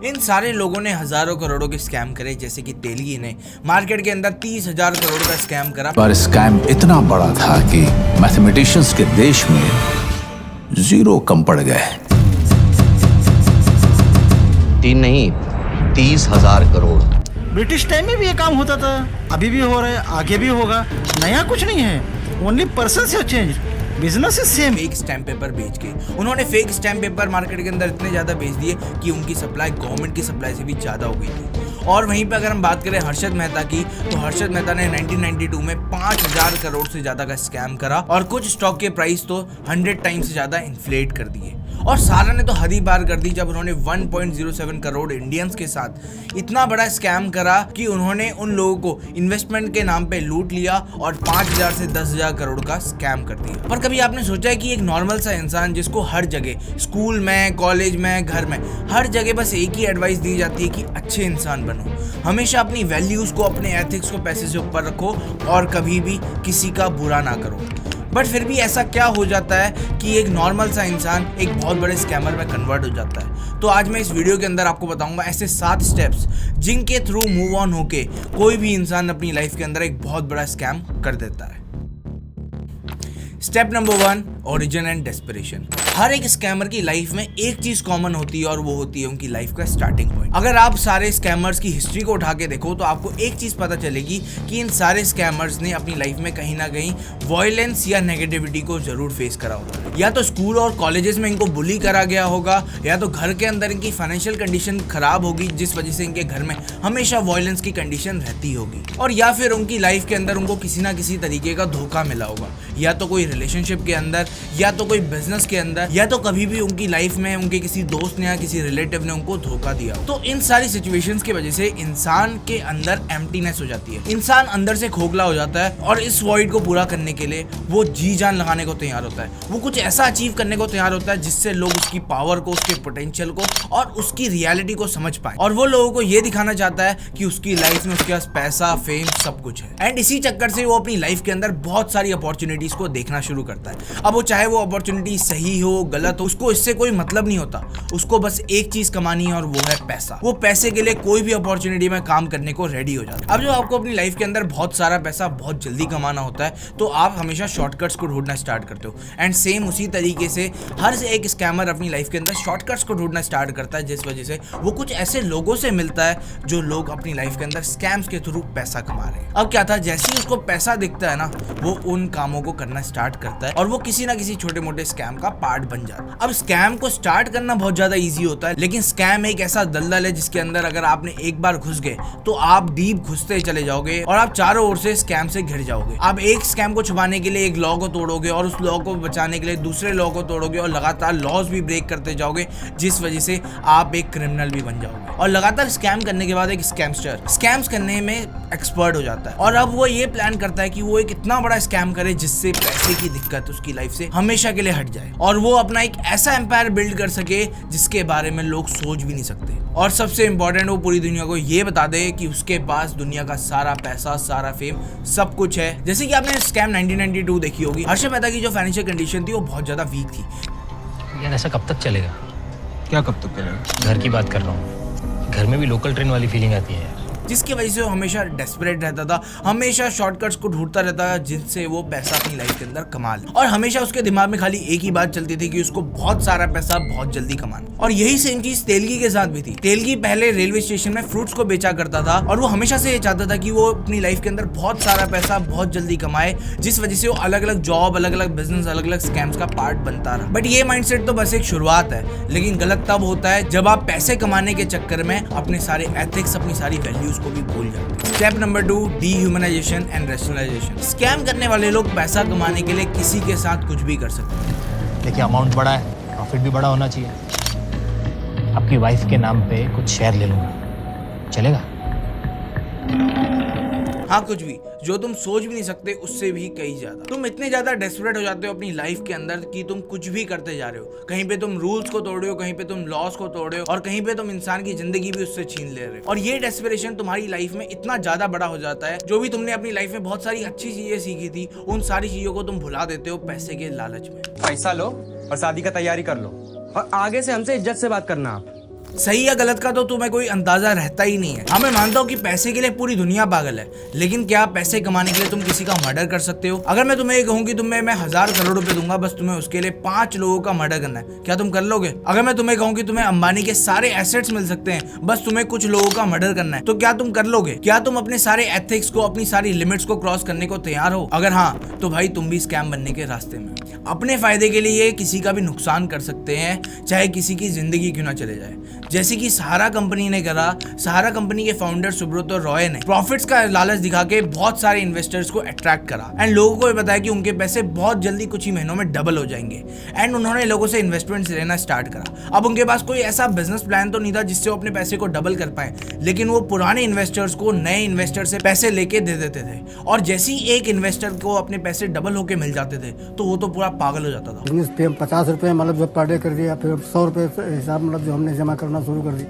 इन सारे लोगों ने हजारों करोड़ों के स्कैम करे, जैसे कि तेलगी ने मार्केट के अंदर 30,000 करोड़ का स्कैम करा। पर स्कैम इतना बड़ा था कि मैथमेटिशियंस के देश में जीरो कम पड़ गए। 3 नहीं 30,000 करोड़। ब्रिटिश टाइम में भी ये काम होता था, अभी भी हो रहा है, आगे भी होगा। नया कुछ नहीं है, only person have change, business is same. Fake stamp paper बेच के उन्होंने फेक स्टैम्प पेपर मार्केट के अंदर इतने ज्यादा बेच दिए कि उनकी सप्लाई गवर्नमेंट की सप्लाई से भी ज्यादा हो गई थी। और वहीं पे अगर हम बात करें हर्षद मेहता की, तो हर्षद मेहता ने 1992 में 5,000 करोड़ से ज्यादा का स्कैम करा और कुछ स्टॉक के प्राइस तो 100 टाइम्स से ज्यादा इन्फ्लेट कर दिए। और सारा ने तो हद ही पार कर दी जब उन्होंने 1.07 करोड़ इंडियंस के साथ इतना बड़ा स्कैम करा कि उन्होंने उन लोगों को इन्वेस्टमेंट के नाम पे लूट लिया और 5,000 से 10,000 करोड़ का स्कैम कर दिया। पर कभी आपने सोचा है कि एक नॉर्मल सा इंसान जिसको हर जगह स्कूल में, कॉलेज में, घर में, हर जगह बस एक ही एडवाइस दी जाती है कि अच्छे इंसान बनो, हमेशा अपनी वैल्यूज को, अपने एथिक्स को पैसे से ऊपर रखो और कभी भी किसी का बुरा ना करो। बट फिर भी ऐसा क्या हो जाता है कि एक नॉर्मल सा इंसान एक बहुत बड़े स्कैमर में कन्वर्ट हो जाता है। तो आज मैं इस वीडियो के अंदर आपको बताऊंगा ऐसे 7 स्टेप्स जिनके थ्रू मूव ऑन होके कोई भी इंसान अपनी लाइफ के अंदर एक बहुत बड़ा स्कैम कर देता है। Step number 1, origin and desperation. हर एक स्कैमर की लाइफ में एक चीज कॉमन होती है और वो होती है उनकी लाइफ का स्टार्टिंग पॉइंट। अगर आप सारे स्कैमर्स की हिस्ट्री को उठा के देखो तो आपको एक चीज पता चलेगी कि इन सारे स्कैमर्स ने अपनी लाइफ में कहीं ना कहीं वायलेंस या नेगेटिविटी को जरूर फेस करा होगा। या तो स्कूल और कॉलेजेस में इनको बुली करा गया होगा, या तो घर के अंदर इनकी फाइनेंशियल कंडीशन खराब होगी जिस वजह से इनके घर में हमेशा वायलेंस की कंडीशन रहती होगी, और या फिर उनकी लाइफ के अंदर उनको किसी ना किसी तरीके का धोखा मिला होगा, या तो कोई रिलेशनशिप के अंदर, या तो कोई बिजनेस के अंदर, या तो कभी भी उनकी लाइफ में उनके किसी दोस्त ने या किसी रिलेटिव ने उनको धोखा दिया। तो इन सारी सिचुएशंस की वजह से इंसान के अंदर एम्प्टीनेस हो जाती है, इंसान अंदर से खोखला हो जाता है और इस वॉइड को पूरा करने के लिए वो जी जान लगाने को तैयार होता है। वो कुछ ऐसा अचीव करने को तैयार होता है जिससे लोग उसकी पावर को, उसके पोटेंशियल को और उसकी रियलिटी को समझ पाए, और वो लोगों को ये दिखाना चाहता है कि उसकी लाइफ में उसके पास पैसा, फेम सब कुछ है। एंड इसी चक्कर से वो अपनी लाइफ के अंदर बहुत सारी अपॉर्चुनिटीज को देखना शुरू करता है। अब वो चाहे वो अपॉर्चुनिटी सही हो, गलत हो, उसको इससे कोई मतलब नहीं होता। उसको बस एक चीज कमानी है और वो है पैसा। वो पैसे के लिए कोई भी अपॉर्चुनिटी में काम करने को रेडी हो जाता है। अब जो आपको अपनी लाइफ के अंदर बहुत सारा पैसा बहुत जल्दी कमाना होता है तो आप हमेशा शॉर्टकट्स को ढूंढना स्टार्ट करते हो। एंड सेम उसी तरीके से हर से एक स्कैमर अपनी लाइफ के अंदर शॉर्टकट्स को ढूंढना स्टार्ट करता है, जिस वजह से वो कुछ ऐसे लोगों से मिलता है जो लोग अपनी लाइफ के अंदर स्कैम्स के थ्रू पैसा कमा रहे हैं। अब क्या था, जैसे ही उसको पैसा दिखता है ना, वो उन कामों को करना स्टार्ट करता है और वो किसी ना किसी छोटे मोटे स्कैम का पार्ट बन जाता है। अब स्कैम को स्टार्ट करना बहुत ज्यादा इजी होता है, लेकिन स्कैम एक ऐसा दलदल है जिसके अंदर अगर आपने एक बार घुस गए तो आप डीप घुसते चले जाओगे और आप चारों ओर से स्कैम से घिर जाओगे। आप एक स्कैम को छुपाने के लिए एक लॉ को तोड़ोगे और उस लॉ को बचाने के लिए दूसरे लॉ को तोड़ोगे और लगातार लॉज भी ब्रेक करते जाओगे, जिस वजह से आप एक क्रिमिनल भी बन जाओगे। और लगातार स्कैम करने के बाद एक स्कैमस्टर स्कैम्स करने में एक्सपर्ट हो जाता है और अब वो ये प्लान करता है कि वो एक इतना बड़ा स्कैम करे जिससे पैसे की दिक्कत उसकी लाइफ से हमेशा के लिए हट जाए और वो अपना एक ऐसा एम्पायर बिल्ड कर सके जिसके बारे में लोग सोच भी नहीं सकते। और सबसे इंपॉर्टेंट, वो पूरी दुनिया को ये बता दे कि उसके पास दुनिया का सारा पैसा, सारा फेम, सब कुछ है। जैसे कि आपने स्कैम 1992 देखी होगी। हर्षद मेहता की जो फाइनेंशियल कंडीशन थी वो बहुत ज्यादा वीक थी। यार ऐसा कब तक चलेगा? क्या कब तक चलेगा? घर की बात कर रहा हूँ, घर में भी लोकल ट्रेन वाली फीलिंग आती है, जिसकी वजह से वो हमेशा डेस्परेट रहता था, हमेशा शॉर्टकट्स को ढूंढता रहता था जिनसे वो पैसा अपनी लाइफ के अंदर कमा ले। और हमेशा उसके दिमाग में खाली एक ही बात चलती थी कि उसको बहुत सारा पैसा बहुत जल्दी कमाना। और यही सेम चीज तेलगी के साथ भी थी। तेलगी पहले रेलवे स्टेशन में फ्रूट्स को बेचा करता था और वो हमेशा से ये चाहता था कि वो अपनी लाइफ के अंदर बहुत सारा पैसा बहुत जल्दी कमाए, जिस वजह से वो अलग अलग जॉब, अलग अलग बिजनेस, अलग अलग स्कैम्स का पार्ट बनता रहा। बट ये माइंडसेट तो बस एक शुरुआत है, लेकिन गलत तब होता है जब आप पैसे कमाने के चक्कर में अपने सारे एथिक्स, अपनी सारी वैल्यूज को भी भूल जाते। Step number 2, dehumanisation and rationalisation. Scam करने वाले लोग पैसा कमाने के लिए किसी के साथ कुछ भी कर सकते हैं। देखिए अमाउंट बड़ा है, प्रॉफिट भी बड़ा होना चाहिए। आपकी वाइफ के नाम पे कुछ शेयर ले लूंगा, चलेगा? हाँ, कुछ भी, जो तुम सोच भी नहीं सकते उससे भी कहीं ज्यादा। तुम इतने ज्यादा डेस्परेट हो जाते हो अपनी लाइफ के अंदर कि तुम कुछ भी करते जा रहे हो। कहीं पे तुम रूल्स को तोड़ रहे हो, कहीं पे तुम लॉस को तोड़ रहे हो और कहीं पे तुम इंसान की जिंदगी भी उससे छीन ले रहे हो। और ये डेस्परेशन तुम्हारी लाइफ में इतना ज्यादा बड़ा हो जाता है, जो भी तुमने अपनी लाइफ में बहुत सारी अच्छी चीजें सीखी थी, उन सारी चीजों को तुम भुला देते हो पैसे के लालच में। पैसा लो और शादी का तैयारी कर लो और आगे से हमसे इज्जत से बात करना आप। सही या गलत का तो तुम्हें कोई अंदाजा रहता ही नहीं है। हाँ, मैं मानता हूँ कि पैसे के लिए पूरी दुनिया पागल है, लेकिन क्या पैसे कमाने के लिए तुम किसी का मर्डर कर सकते हो? अगर मैं तुम्हें ये कहूँ कि तुम्हें मैं 1000 करोड़ रुपए दूंगा, बस तुम्हें उसके लिए 5 लोगों का मर्डर करना है, क्या तुम कर लोगे? अगर मैं तुम्हें कहूँ कि तुम्हें अंबानी के सारे एसेट्स मिल सकते हैं, बस तुम्हें कुछ लोगों का मर्डर करना है, तो क्या तुम कर लोगे? क्या तुम अपने सारे एथिक्स को, अपनी सारी लिमिट्स को क्रॉस करने को तैयार हो? अगर हाँ, तो भाई तुम भी स्कैम बनने के रास्ते में। अपने फायदे के लिए किसी का भी नुकसान कर सकते हैं, चाहे किसी की जिंदगी क्यों ना चले जाए, जैसे कि सहारा कंपनी ने करा। सहारा कंपनी के फाउंडर सुब्रतो रॉय ने प्रॉफिट्स का लालच दिखा के बहुत सारे इन्वेस्टर्स को अट्रैक्ट करा एंड लोगों को ये बताया कि उनके पैसे बहुत जल्दी कुछ ही महीनों में डबल हो जाएंगे एंड उन्होंने लोगों से इन्वेस्टमेंट लेना स्टार्ट करा। अब उनके पास कोई ऐसा बिजनेस प्लान तो नहीं था जिससे वो अपने पैसे को डबल कर पाए, लेकिन वो पुराने इन्वेस्टर्स को नए इन्वेस्टर से पैसे लेके दे देते थे और जैसे ही एक इन्वेस्टर को अपने पैसे डबल होके मिल जाते थे तो वो तो पूरा पागल हो जाता था। बिजनेस पे 50 रुपये मतलब जो पर डे कर दिया, फिर 100 रुपये हिसाब मतलब जो हमने जमा करना शुरू कर दी।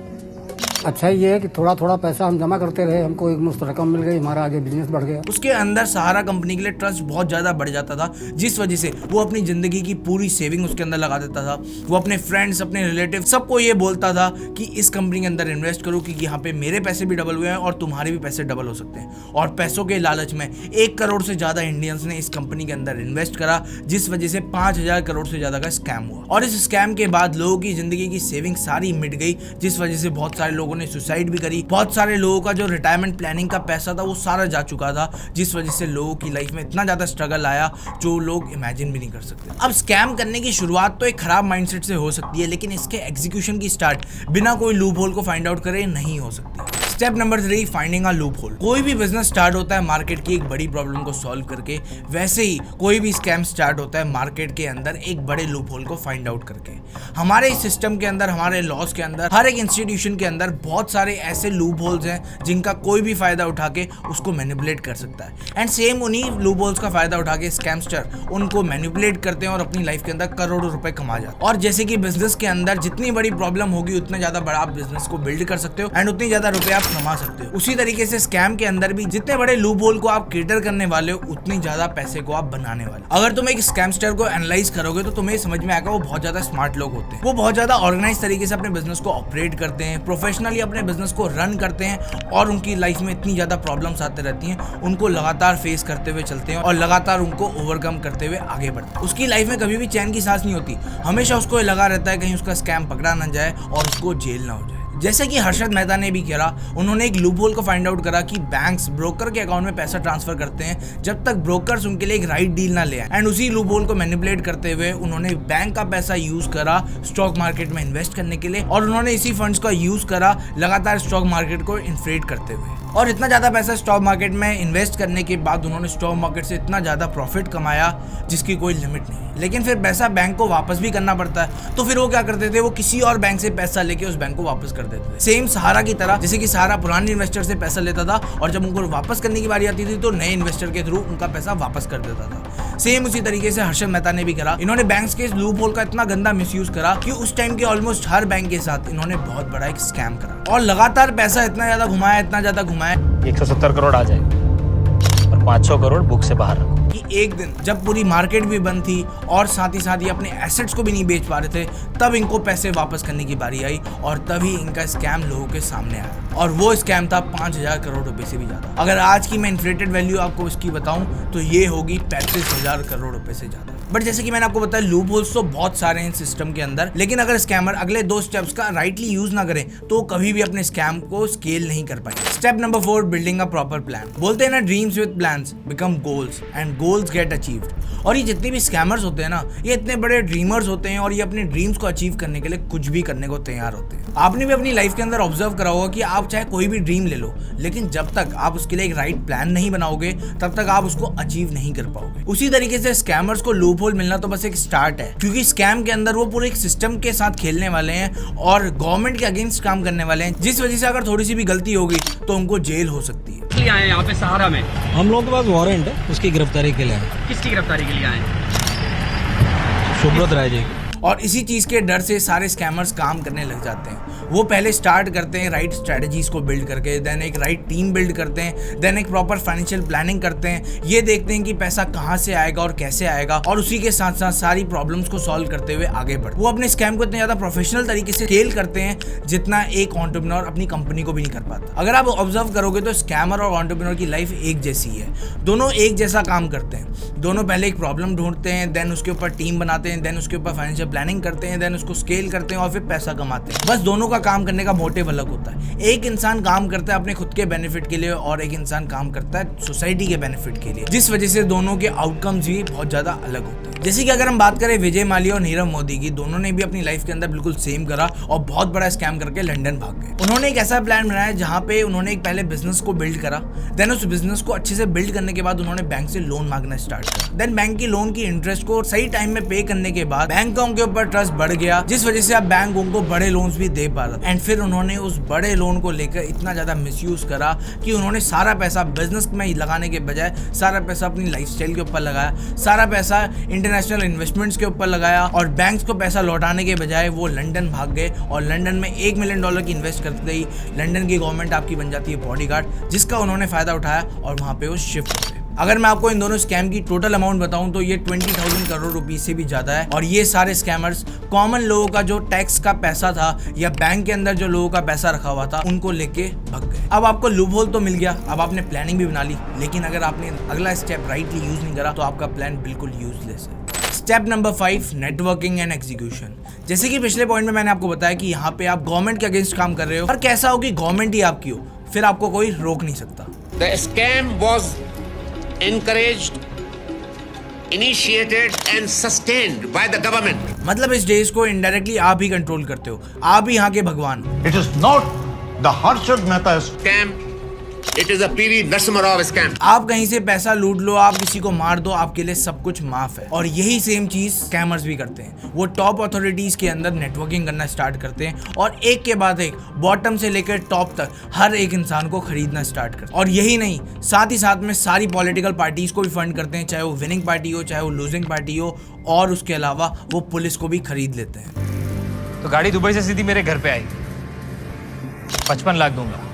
अच्छा ये है कि थोड़ा थोड़ा पैसा हम जमा करते रहे, हमको एक मुश्त रकम मिल गई, हमारा आगे बिजनेस बढ़ गया। उसके अंदर सहारा कंपनी के लिए ट्रस्ट बहुत ज्यादा बढ़ जाता था, जिस वजह से वो अपनी जिंदगी की पूरी सेविंग उसके अंदर लगा देता था। वो अपने फ्रेंड्स, अपने रिलेटिव सबको ये बोलता था कि इस कंपनी के अंदर इन्वेस्ट करो क्योंकि यहाँ पे मेरे पैसे भी डबल हुए हैं और तुम्हारे भी पैसे डबल हो सकते हैं। और पैसों के लालच में 1 करोड़ से ज्यादा इंडियंस ने इस कंपनी के अंदर इन्वेस्ट करा, जिस वजह से 5000 करोड़ से ज्यादा का स्कैम हुआ। और इस स्कैम के बाद लोगों की जिंदगी की सेविंग सारी मिट गई, जिस वजह से बहुत सारे लोगों ने सुसाइड भी करी। बहुत सारे लोगों का जो रिटायरमेंट प्लानिंग का पैसा था वो सारा जा चुका था, जिस वजह से लोगों की लाइफ में इतना ज्यादा स्ट्रगल आया जो लोग इमेजिन भी नहीं कर सकते। अब स्कैम करने की शुरुआत तो एक खराब माइंडसेट से हो सकती है, लेकिन इसके एग्जीक्यूशन की स्टार्ट बिना कोई लूप होल को फाइंड आउट करे नहीं हो सकती। Step number 3, finding a loop hole. कोई भी बिजनेस स्टार्ट होता है मार्केट की एक बड़ी प्रॉब्लम को सॉल्व करके, वैसे ही कोई भी स्कैम स्टार्ट होता है मार्केट के अंदर एक बड़े लूप होल को फाइंड आउट करके। हमारे इस सिस्टम के अंदर, हमारे लॉज के अंदर, हर एक इंस्टीट्यूशन के अंदर बहुत सारे ऐसे लूप होल्स हैं जिनका कोई भी फायदा उठा के उसको मैनिपुलेट कर सकता है एंड सेम उन्हीं लूप होल्स का फायदा उठा के स्कैमस्टर उनको मैनिपुलेट करते हैं और अपनी लाइफ के अंदर करोड़ों रुपए कमा जाते हैं। और जैसे कि बिजनेस के अंदर जितनी बड़ी प्रॉब्लम होगी उतना ज्यादा बड़ा आप बिजनेस को बिल्ड कर सकते हो एंड उतनी ज्यादा रुपए आप कमा सकते हो। उसी तरीके से स्कैम के अंदर भी जितने बड़े लूप होल को आप कैटर करने वाले हो उतनी ज्यादा पैसे को आप बनाने वाले। अगर तुम एक स्कैमस्टर को एनालाइज करोगे तो तुम्हें समझ में आएगा वो बहुत ज्यादा स्मार्ट लोग होते हैं। वो बहुत ज्यादा ऑर्गेनाइज तरीके से अपने बिजनेस को ऑपरेट करते हैं, प्रोफेशनली अपने बिजनेस को रन करते हैं और उनकी लाइफ में इतनी ज्यादा प्रॉब्लम्स आते रहती हैं, उनको लगातार फेस करते हुए चलते हैं और लगातार उनको ओवरकम करते हुए आगे बढ़ते हैं। उसकी लाइफ में कभी भी चैन की सांस नहीं होती, हमेशा उसको ये लगा रहता है कहीं उसका स्कैम पकड़ा ना जाए और उसको जेल ना हो जाए। जैसे कि हर्षद मेहता ने भी किया, उन्होंने एक लूप होल को फाइंड आउट करा कि बैंक्स ब्रोकर के अकाउंट में पैसा ट्रांसफर करते हैं जब तक ब्रोकर्स उनके लिए एक राइट डील ना ले आए एंड उसी लूप होल को मैनिपुलेट करते हुए उन्होंने बैंक का पैसा यूज करा स्टॉक मार्केट में इन्वेस्ट करने के लिए और उन्होंने इसी फंड्स का यूज करा लगातार स्टॉक मार्केट को इन्फ्लेट करते हुए। और इतना ज्यादा पैसा स्टॉक मार्केट में इन्वेस्ट करने के बाद उन्होंने स्टॉक मार्केट से इतना ज्यादा प्रॉफिट कमाया जिसकी कोई लिमिट नहीं। लेकिन फिर पैसा बैंक को वापस भी करना पड़ता है, तो फिर वो क्या करते थे, वो किसी और बैंक से पैसा लेके उस बैंक को वापस कर देते थे। सेम सहारा की तरह, जैसे कि सहारा पुराने इन्वेस्टर से पैसा लेता था और जब उनको वापस करने की बारी आती थी तो नए इन्वेस्टर के थ्रू उनका पैसा वापस कर देता था। सेम उसी तरीके से हर्षद मेहता ने भी करा। इन्होंने बैंक्स के इस लूप होल का इतना गंदा मिसयूज करा कि उस टाइम के ऑलमोस्ट हर बैंक के साथ इन्होंने बहुत बड़ा एक स्कैम करा और लगातार पैसा इतना ज्यादा घुमाया 170 करोड़ आ जाएगा और 500 करोड़ बुक से बाहर रखो। कि एक दिन जब पूरी मार्केट भी बंद थी और साथ ही ये अपने एसेट्स को भी नहीं बेच पा रहे थे, तब इनको पैसे वापस करने की बारी आई और तभी इनका स्कैम लोगों के सामने आया और वो स्कैम था 5000 करोड़ रुपए से भी ज्यादा। अगर आज की मैं इन्फ्लेटेड वैल्यू आपको इसकी बताऊं तो ये होगी 35,000 करोड़ रुपए से ज्यादा। बट जैसे कि मैंने आपको बताया लूप होल्स तो बहुत सारे हैं सिस्टम के अंदर, लेकिन अगर स्कैमर अगले 2 स्टेप्स का राइटली यूज ना करें तो कभी भी अपने स्कैम को स्केल नहीं कर पाएंगे। Step number 4, building a proper plan. बोलते हैं ना, dreams with plans become goals and goals get achieved. और ये जितने भी स्कैमर्स होते हैं ना, ये इतने बड़े ड्रीमर्स होते हैं और ये अपने ड्रीम्स को अचीव करने के लिए कुछ भी करने को तैयार होते हैं। आपने भी अपनी लाइफ के अंदर ऑब्जर्व करा होगा कि आप चाहे कोई भी ड्रीम ले लो, लेकिन जब तक आप उसके लिए एक राइट प्लान नहीं बनाओगे तब तक आप उसको अचीव नहीं कर पाओगे। उसी तरीके से स्कैमर्स को लूप होल मिलना तो बस एक स्टार्ट है, क्योंकि स्कैम के अंदर वो पूरे एक सिस्टम के साथ खेलने वाले हैं और गवर्नमेंट के अगेंस्ट काम करने वाले हैं, जिस वजह से अगर थोड़ी सी भी गलती होगी तो उनको जेल हो सकती है। आए हैं यहाँ पे सहारा में, हम लोगों के पास वारंट है, उसकी गिरफ्तारी के लिए आए। किसकी गिरफ्तारी के लिए आए? सुब्रत राय जी। और इसी चीज के डर से सारे स्कैमर्स काम करने लग जाते हैं। वो पहले स्टार्ट करते हैं राइट स्ट्रेटजीज को बिल्ड करके, देन एक राइट टीम बिल्ड करते हैं, देन एक प्रॉपर फाइनेंशियल प्लानिंग करते हैं, ये देखते हैं कि पैसा कहाँ से आएगा और कैसे आएगा, और उसी के साथ साथ सारी प्रॉब्लम्स को सॉल्व करते हुए आगे बढ़ते। वो अपने स्कैम को इतने ज्यादा प्रोफेशनल तरीके से स्केल करते हैं जितना एक एंटरप्रेन्योर अपनी कंपनी को भी नहीं कर पाता। अगर आप ऑब्जर्व करोगे तो स्कैमर और एंटरप्रेन्योर की लाइफ एक जैसी है, दोनों एक जैसा काम करते हैं। दोनों पहले एक प्रॉब्लम ढूंढते हैं, देन उसके ऊपर टीम बनाते हैं, देन उसके ऊपर फाइनेंशियल प्लानिंग करते हैं, देन उसको स्केल करते हैं और फिर पैसा कमाते हैं। बस दोनों का काम करने का मोटिव अलग होता है। एक इंसान काम करता है अपने खुद के बेनिफिट के लिए और एक इंसान काम करता है सोसाइटी के बेनिफिट के लिए, जिस वजह से दोनों के आउटकम्स भी बहुत ज्यादा अलग होते हैं। जैसे कि अगर हम बात करें विजय माल्या और नीरव मोदी की, दोनों ने भी अपनी लाइफ के अंदर बिल्कुल सेम करा और बहुत बड़ा स्कैम करके लंदन भाग गए। उन्होंने एक ऐसा प्लान बनाया जहां पे उन्होंने एक पहले बिजनेस को बिल्ड करा, देन उस बिजनेस को अच्छे से बिल्ड करने के बाद उन्होंने बैंक से लोन मांगना स्टार्ट करा, देन बैंक की लोन की इंटरेस्ट को सही टाइम में पे करने के बाद बैंक का उनके ऊपर ट्रस्ट बढ़ गया, जिस वजह से अब बैंक उनको बड़े लोन्स भी दे पा रहा। एंड फिर उन्होंने उस बड़े लोन को लेकर इतना ज्यादा मिसयूज करा कि उन्होंने सारा पैसा बिजनेस में लगाने के बजाय सारा पैसा अपनी लाइफस्टाइल के ऊपर लगाया, सारा पैसा इंटरनेशनल इन्वेस्टमेंट्स के ऊपर लगाया, और बैंक्स को पैसा लौटाने के बजाय वो लंदन भाग गए और लंदन में $1 मिलियन की इन्वेस्ट करते ही लंदन की गवर्नमेंट आपकी बन जाती है बॉडीगार्ड, जिसका उन्होंने फायदा उठाया और वहां पे वो शिफ्ट हो गए। अगर मैं आपको इन दोनों स्कैम की टोटल अमाउंट बताऊं तो ये 20,000 करोड़ रुपए से भी ज्यादा है, और ये सारे स्कैमर्स कॉमन लोगों का जो टैक्स का पैसा था या बैंक के अंदर जो लोगों का पैसा रखा हुआ था उनको लेके भाग गए। अब आपको लूपहोल तो मिल गया, अब आपने प्लानिंग भी बना ली, लेकिन अगर आपने अगला स्टेप राइटली यूज नहीं करा तो आपका प्लान बिल्कुल यूजलेस है। Step number 5, networking and execution. जैसे कि पिछले पॉइंट में मैंने आपको बताया कि यहाँ पे आप गवर्नमेंट के अगेंस्ट काम कर रहे हो, और कैसा हो कि गवर्नमेंट ही आपकी हो, फिर आपको कोई रोक नहीं सकता। The scam was encouraged, initiated and sustained by the government. मतलब इस डेज को इनडायरेक्टली आप ही कंट्रोल करते हो, आप ही यहाँ के भगवान। It is not the Harshad Mehta Scam. It is a PV Narasimha Rao scam. आप कहीं से पैसा लूट लो, आप किसी को मार दो, आपके लिए सब कुछ माफ है। और यही सेम चीज स्कैमर्स भी करते हैं। वो टॉप अथॉरिटीज के अंदर नेटवर्किंग करना स्टार्ट करते हैं और एक के बाद एक बॉटम से लेकर टॉप तक हर एक इंसान को खरीदना स्टार्ट करते हैं। और यही नहीं, साथ ही साथ में सारी पॉलिटिकल पार्टीज को भी फंड करते हैं, चाहे वो विनिंग पार्टी हो चाहे वो लूजिंग पार्टी हो, और उसके अलावा वो पुलिस को भी खरीद लेते हैं। तो गाड़ी दुबई से सीधी मेरे घर पे आई, 55 लाख दूंगा,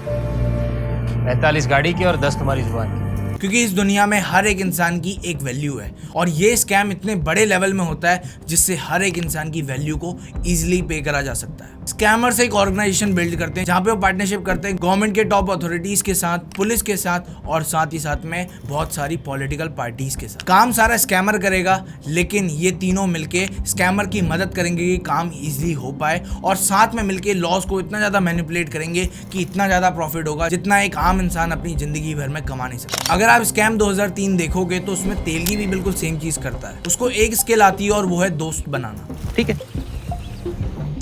45 गाड़ी की और 10 तुम्हारी जुबान की। क्योंकि इस दुनिया में हर एक इंसान की एक वैल्यू है, और ये स्कैम इतने बड़े लेवल में होता है जिससे हर एक इंसान की वैल्यू को इजीली पे करा जा सकता है। स्कैमर्स एक ऑर्गेनाइजेशन बिल्ड करते हैं जहाँ पे वो पार्टनरशिप करते हैं गवर्नमेंट के टॉप अथॉरिटीज के साथ, पुलिस के साथ, और साथ ही साथ में बहुत सारी पॉलिटिकल पार्टीज के साथ। काम सारा स्कैमर करेगा, लेकिन ये तीनों मिलके स्कैमर की मदद करेंगे कि काम इजीली हो पाए, और साथ में मिलके लॉस को इतना ज्यादा मैनिपुलेट करेंगे कि इतना ज्यादा प्रॉफिट होगा जितना एक आम इंसान अपनी जिंदगी भर में कमा नहीं सकता। अगर आप स्कैम 2003 देखोगे तो उसमें तेलगी भी बिल्कुल सेम चीज करता है। उसको एक स्किल आती है और वो है दोस्त बनाना। ठीक है,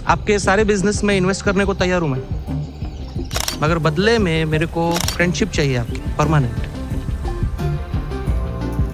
आपके सारे बिजनेस में इन्वेस्ट करने को तैयार हूं मैं, मगर बदले में मेरे को फ्रेंडशिप चाहिए आपकी, परमानेंट।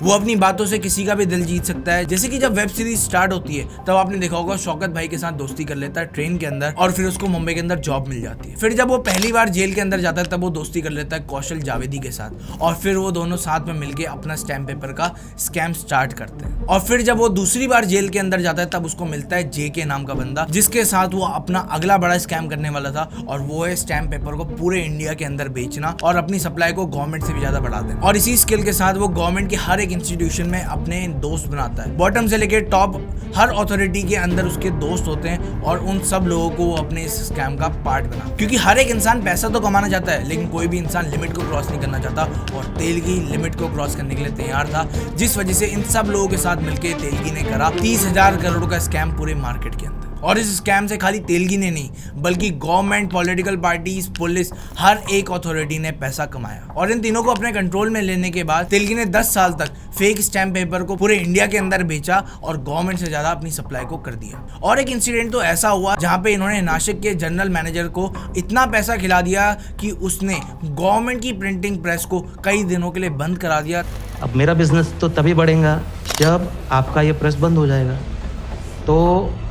वो अपनी बातों से किसी का भी दिल जीत सकता है। जैसे कि जब वेब सीरीज स्टार्ट होती है तब आपने देखा होगा शौकत भाई के साथ दोस्ती कर लेता है ट्रेन के अंदर, और फिर उसको मुंबई के अंदर जॉब मिल जाती है। फिर जब वो पहली बार जेल के अंदर जाता है तब वो दोस्ती कर लेता है कौशल जावेदी के साथ, और फिर वो दोनों साथ में मिलके अपना स्टैम्प पेपर का स्कैम स्टार्ट करते हैं। और फिर जब वो दूसरी बार जेल के अंदर जाता है तब उसको मिलता है JK नाम का बंदा, जिसके साथ वो अपना अगला बड़ा स्कैम करने वाला था, और वो है स्टैम्प पेपर को पूरे इंडिया के अंदर बेचना और अपनी सप्लाई को गवर्नमेंट से भी ज्यादा बढ़ा देना। और इसी स्किल के साथ वो गवर्नमेंट के हर एक इंस्टीट्यूशन में अपने दोस्त बनाता है, बॉटम से लेकर टॉप हर अथॉरिटी के अंदर उसके दोस्त होते हैं, और उन सब लोगों को वो अपने इस स्कैम का पार्ट बना। क्योंकि हर एक इंसान पैसा तो कमाना चाहता है, लेकिन कोई भी इंसान लिमिट को क्रॉस नहीं करना चाहता, और तेलगी लिमिट को क्रॉस करने के लिए तैयार था, जिस वजह से इन सब लोगों के साथ मिलकर तेलगी ने करा 30,000 करोड़ का स्कैम पूरे मार्केट के अंदर। और इस स्कैम से खाली तेलगी ने नहीं, बल्कि गवर्नमेंट, पॉलिटिकल पार्टीज, पुलिस, हर एक अथॉरिटी ने पैसा कमाया। और इन तीनों को अपने कंट्रोल में लेने के बाद तेलगी ने 10 साल तक फेक स्टैम्प पेपर को पूरे इंडिया के अंदर बेचा और गवर्नमेंट से ज्यादा अपनी सप्लाई को कर दिया। और एक इंसिडेंट तो ऐसा हुआ जहाँ पे इन्होंने नासिक के जनरल मैनेजर को इतना पैसा खिला दिया कि उसने गवर्नमेंट की प्रिंटिंग प्रेस को कई दिनों के लिए बंद करा दिया। अब मेरा बिजनेस तो तभी बढ़ेगा जब आपका ये प्रेस बंद हो जाएगा, तो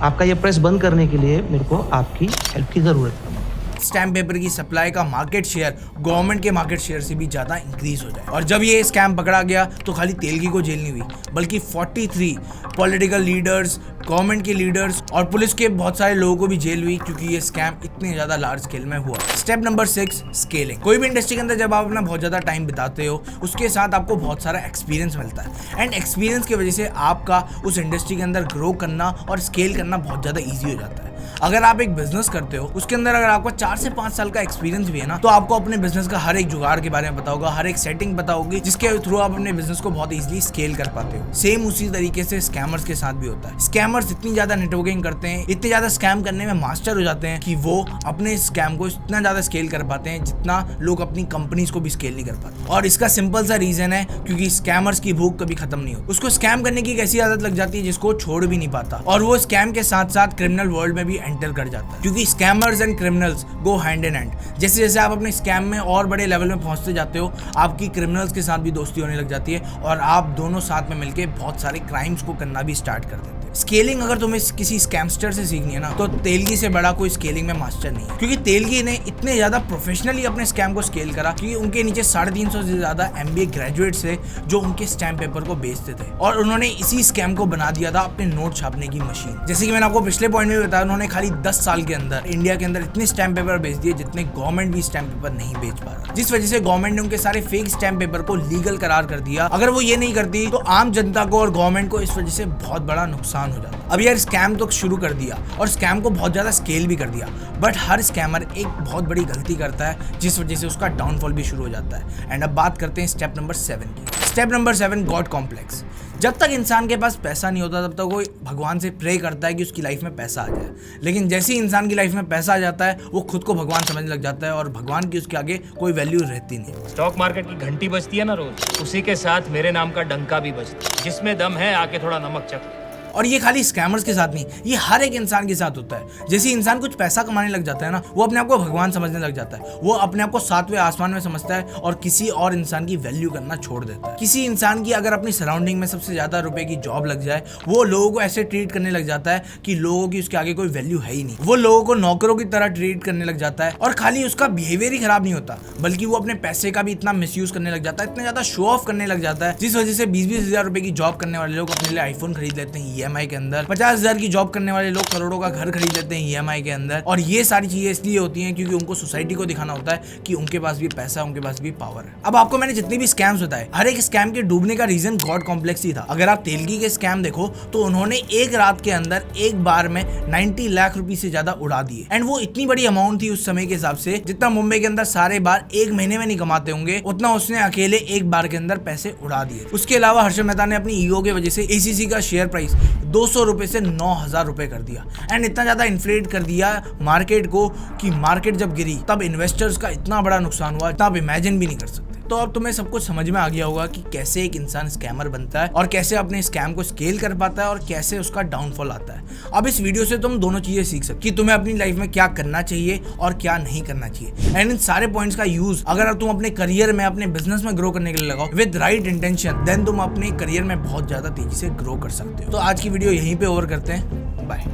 आपका ये प्रेस बंद करने के लिए मेरे को आपकी हेल्प की ज़रूरत है। स्टैम्प पेपर की सप्लाई का मार्केट शेयर गवर्नमेंट के मार्केट शेयर से भी ज्यादा इंक्रीज हो जाए। और जब ये स्कैम पकड़ा गया तो खाली तेलगी को जेल नहीं हुई, बल्कि 43 पॉलिटिकल लीडर्स, गवर्नमेंट के लीडर्स और पुलिस के बहुत सारे लोगों को भी जेल हुई, क्योंकि ये स्कैम इतने ज्यादा लार्ज स्केल में हुआ। Step number 6, scaling. कोई भी इंडस्ट्री के अंदर जब आप अपना बहुत ज्यादा टाइम बिताते हो, उसके साथ आपको बहुत सारा एक्सपीरियंस मिलता है, एंड एक्सपीरियंस की वजह से आपका उस इंडस्ट्री के अंदर ग्रो करना और स्केल करना बहुत ज्यादा ईजी हो जाता है। अगर आप एक बिजनेस करते हो, उसके अंदर अगर आपको 4 से 5 साल का एक्सपीरियंस भी है ना, तो आपको अपने बिजनेस का हर एक जुगाड़ के बारे में पता होगा, हर एक सेटिंग पता होगी, जिसके थ्रू आप अपने बिजनेस को बहुत इजीली स्केल कर पाते हो। सेम उसी तरीके से स्कैमर्स के साथ भी होता है। स्कैमर्स इतनी ज्यादा नेटवर्किंग करते हैं, इतने ज्यादा स्कैम करने में मास्टर हो जाते हैं कि वो अपने स्कैम को इतना ज्यादा स्केल कर पाते हैं जितना लोग अपनी कंपनीज को भी स्केल नहीं कर पाते। और इसका सिंपल सा रीजन है, क्योंकि स्कैमर्स की भूख कभी खत्म नहीं होती। उसको स्कैम करने की एक ऐसी आदत लग जाती है जिसको छोड़ भी नहीं पाता, और वो स्कैम के साथ साथ क्रिमिनल वर्ल्ड में भी एंटर कर जाता है, क्योंकि scammers and criminals go hand in hand. जैसे जैसे आप अपने स्कैम में और बड़े लेवल में पहुंचते जाते हो, आपकी क्रिमिनल्स के साथ भी दोस्ती होने लग जाती है, और आप दोनों साथ में मिलकर बहुत सारे क्राइम्स को करना भी स्टार्ट कर देते हैं। स्केलिंग अगर तुम्हें किसी स्कैमस्टर से सीखनी है ना, तो तेलगी से बड़ा कोई स्केलिंग में मास्टर नहीं है, क्योंकि तेलगी ने इतने ज्यादा प्रोफेशनली अपने स्कैम को स्केल करा कि उनके नीचे 350 से ज्यादा MBA ग्रेजुएट्स थे जो उनके स्टैम्प पेपर को बेचते थे, और उन्होंने इसी स्कैम को बना दिया था अपने नोट छापने की मशीन। जैसे कि मैंने आपको पिछले पॉइंट में बताया, उन्होंने खाली 10 साल के अंदर इंडिया के अंदर इतने स्टैम्प पेपर बेच दिए जितने गवर्नमेंट भी स्टैम्प पेपर नहीं बेच पा रहा, जिस वजह से गवर्नमेंट ने उनके सारे फेक स्टैम्प पेपर को लीगल करार कर दिया। अगर वो ये नहीं करती तो आम जनता को और गवर्नमेंट को इस वजह से बहुत बड़ा नुकसान हो जाता। अब यार स्कैम तो शुरू कर दिया और स्कैम को बहुत ज्यादा स्केल भी कर दिया, बट हर स्कैमर एक बहुत बड़ी गलती करता है जिस वजह से उसका डाउनफॉल भी शुरू हो जाता है। एंड अब बात करते हैं स्टेप नंबर 7 की। Step number 7, God complex. जब तक इंसान के पास पैसा नहीं होता तब तक वो भगवान से प्रे करता है कि उसकी लाइफ में पैसा आ जाए, लेकिन जैसे ही इंसान की लाइफ में पैसा आ जाता है वो खुद को भगवान समझने लग जाता है और भगवान की उसके आगे कोई वैल्यू रहती नहीं। स्टॉक मार्केट की घंटी बजती है ना रोज, उसी के साथ मेरे नाम का डंका भी बजता है। जिसमें दम है आके थोड़ा नमक चख। और ये खाली स्कैमर्स के साथ नहीं, ये हर एक इंसान के साथ होता है। जैसे इंसान कुछ पैसा कमाने लग जाता है ना, वो अपने आप को भगवान समझने लग जाता है, वो अपने आप को 7वें आसमान में समझता है और किसी और इंसान की वैल्यू करना छोड़ देता है। किसी इंसान की अगर अपनी सराउंडिंग में सबसे ज्यादा रुपए की जॉब लग जाए, वो लोगों को ऐसे ट्रीट करने लग जाता है कि लोगों की उसके आगे कोई वैल्यू है ही नहीं। वो लोगों को नौकरों की तरह ट्रीट करने लग जाता है, और खाली उसका बिहेवियर ही खराब नहीं होता, बल्कि वो अपने पैसे का भी इतना मिसयूज करने लग जाता है, इतना ज्यादा शो ऑफ करने लग जाता है, जिस वजह से 20-20 हजार रुपए की जॉब करने वाले लोग अपने लिए आईफोन खरीद लेते हैं EMI के अंदर। 50,000 की जॉब करने वाले लोग करोड़ों का घर खरीद लेते हैं EMI के अंदर। और ये सारी चीजें इसलिए होती हैं क्योंकि उनको सोसाइटी को दिखाना होता है कि उनके पास भी पैसा, उनके पास भी पावर है। अब आपको मैंने जितने भी स्कैम्स बताए, हर एक स्कैम के डूबने का रीजन गॉड कॉम्प्लेक्स ही था। अगर आप तेलगी के स्कैम देखो तो उन्होंने एक रात के अंदर एक बार में 90 लाख रुपए से ज्यादा उड़ा दिए, एंड वो इतनी बड़ी अमाउंट थी उस समय के हिसाब से, जितना मुंबई के अंदर सारे बार एक महीने में नहीं कमाते होंगे, उतना उसने अकेले एक बार के अंदर पैसे उड़ा दिए। उसके अलावा हर्षद मेहता ने अपनी ईगो की वजह से ACC का शेयर प्राइस 200 रुपए से 9,000 रुपए कर दिया, एंड इतना ज्यादा इन्फ्लेट कर दिया मार्केट को कि मार्केट जब गिरी तब इन्वेस्टर्स का इतना बड़ा नुकसान हुआ, इतना आप इमेजिन भी नहीं कर सकते। तो अब तुम्हें सब कुछ समझ में आ गया होगा कि कैसे एक इंसान स्कैमर बनता है और कैसे अपने स्कैम को स्केल कर पाता है और कैसे उसका डाउनफॉल आता है। अब इस वीडियो से तुम दोनों चीजें सीख सकते कि तुम्हें अपनी लाइफ में क्या करना चाहिए और क्या नहीं करना चाहिए, एंड इन सारे पॉइंट्स का यूज अगर तुम अपने करियर में, अपने बिजनेस में ग्रो करने के लिए लगाओ विद राइट इंटेंशन, देन तुम अपने करियर में बहुत ज्यादा तेजी से ग्रो कर सकते हो। तो आज की वीडियो यहीं पे ओवर करते हैं, बाय।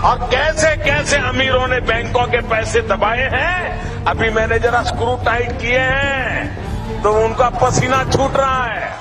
और कैसे कैसे अमीरों ने बैंकों के पैसे दबाए हैं, अभी मैंने जरा स्क्रू टाइट किए हैं तो उनका पसीना छूट रहा है।